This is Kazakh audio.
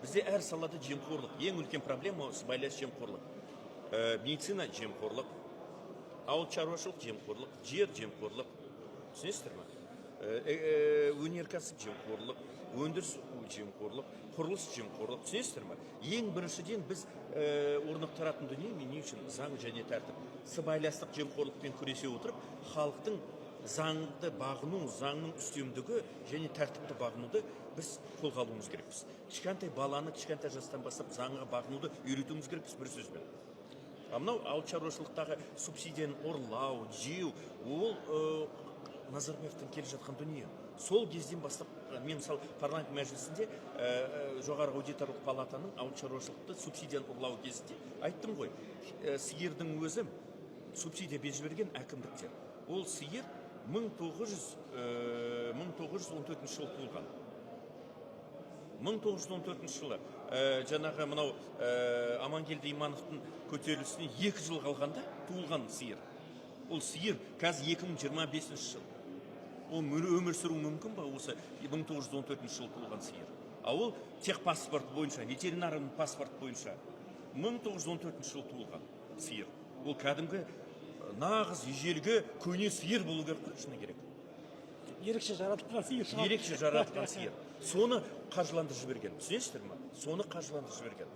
Бізде әр салада жемқорлық. Ең үлкен проблема сыбайлас жемқорлық. Медицина жемқорлық, ауыл шаруашылық жемқорлық, жер жемқорлық. Түсінесіздер ме? Өнеркәсіп жемқорлық, өндіріс жемқорлық, құрылыс жемқорлық. Түсінесіздер ме? Ең біріншіден біз орнықтыратын дүние не үшін заң және тәртіп. Сыбайластық жемқорлықпен күресе отырып, халықтың заңды бағыну, заңның үстемдігі және тәртіпті бағынуды біз қолға алуымыз керекпіз. Кішкентай баланы кішкентай жастан бастап заңға бағынуды үйретуіміз керекпіз бір сөзбен. Мынау ауыл шаруашылықтағы субсидияны ұрлау, жеу, ол Назарбаевтан келе жатқан дүние. Сол кезден бастап мен мысалы парламент мәжілісінде жоғарғы аудиторлық палатаның ауыл шаруашылықты субсидияны ұрлау кезінде айттым ғой, сиырдың өзі субсидия беріп жіберген әкімдіктер. Ол сиыр 1914 жылы туылған. 1914 жылы жаңағы мынау Амангелді Имановтың көтерілісіне 2 жыл қалғанда туылған сиыр. Ол сиыр қазір 2025 жыл. Ол өмір сүру мүмкін ба осы 1914 жылы туылған сиыр? Ол техпаспорт бойынша, ветеринарный паспорт бойынша 1914 жылы туылған сиыр. Ол кәдімгі нағыз ежелгі көне сиыр болу керек, шыны керек. Ерекше жаратылған сиыр. Ерекше жаратылған сиыр. Соны қаржыландырып жіберген. Түсінесіздер ме? Соны қаржыландырып жіберген.